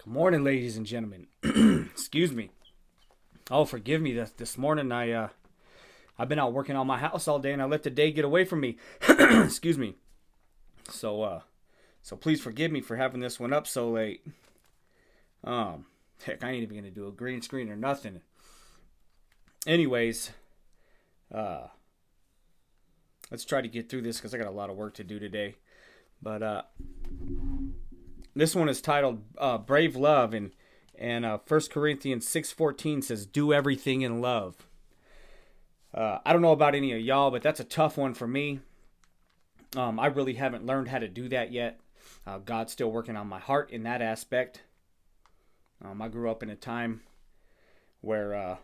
Good morning, ladies and gentlemen. Excuse me. Oh, forgive me. This morning I've been out working on my house all day and I let the day get away from me. Excuse me. So please forgive me for having this one up so late. Heck, I ain't even gonna do a green screen or nothing. Anyways, let's try to get through this because I got a lot of work to do today. But this one is titled "Brave Love," and 1 Corinthians 6:14 says, "Do everything in love." I don't know about any of y'all, but that's a tough one for me. I really haven't learned how to do that yet. God's still working on my heart in that aspect. I grew up in a time where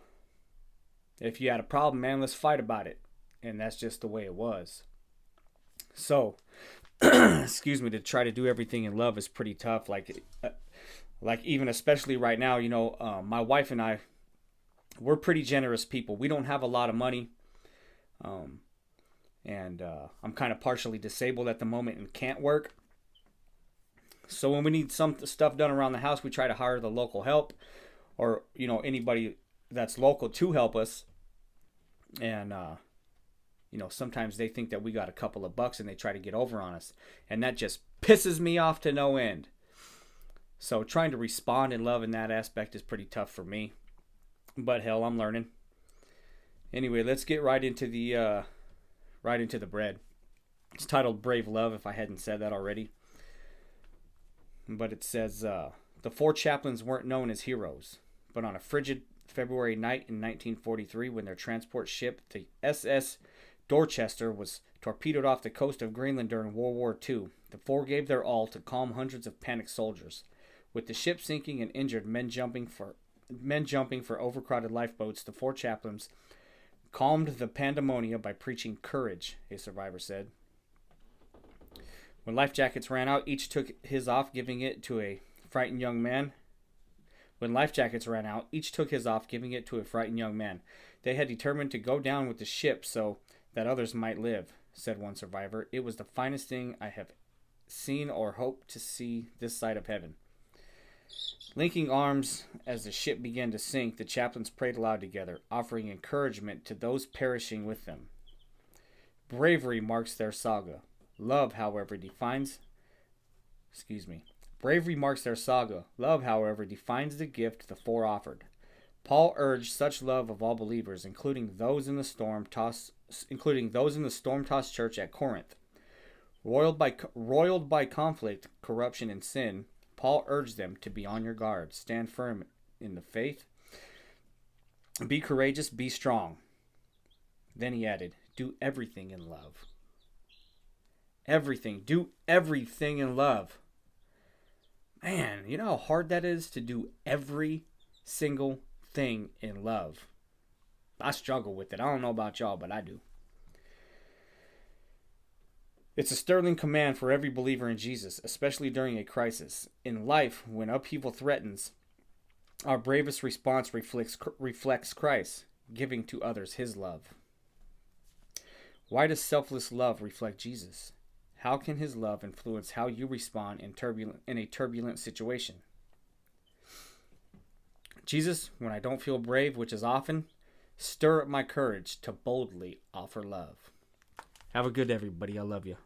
if you had a problem, man, let's fight about it. And that's just the way it was. So, excuse me, to try to do everything in love is pretty tough. Like even especially right now, my wife and I, we're pretty generous people. We don't have a lot of money. And I'm kind of partially disabled at the moment and can't work. So when we need some stuff done around the house, we try to hire the local help or, anybody that's local to help us. And, sometimes they think that we got a couple of bucks and they try to get over on us. And that just pisses me off to no end. So trying to respond in love in that aspect is pretty tough for me. But hell, I'm learning. Anyway, let's get right into the bread. It's titled Brave Love, if I hadn't said that already. But it says, the four chaplains weren't known as heroes, but on a frigid February night in 1943, when their transport ship, the SS Dorchester, was torpedoed off the coast of Greenland during World War II, the four gave their all to calm hundreds of panicked soldiers. With the ship sinking and injured men jumping for overcrowded lifeboats, the four chaplains calmed the pandemonium by preaching courage, a survivor said. When life jackets ran out, each took his off, giving it to a frightened young man. They had determined to go down with the ship so that others might live, said one survivor. It was the finest thing I have seen or hope to see this side of heaven. Linking arms as the ship began to sink, the chaplains prayed aloud together, offering encouragement to those perishing with them. Bravery marks their saga. Love, however, defines the gift the four offered. Paul urged such love of all believers, including those in the storm-tossed church at Corinth. Roiled by conflict, corruption, and sin, Paul urged them to be on your guard, stand firm in the faith, be courageous, be strong. Then he added, do everything in love. Do everything in love. Man, you know how hard that is to do every single thing in love. I struggle with it. I don't know about y'all, but I do. It's a sterling command for every believer in Jesus, especially during a crisis. In life, when upheaval threatens, our bravest response reflects Christ, giving to others his love. Why does selfless love reflect Jesus? How can his love influence how you respond in a turbulent situation? Jesus, when I don't feel brave, which is often, stir up my courage to boldly offer love. Have a good day, everybody. I love you.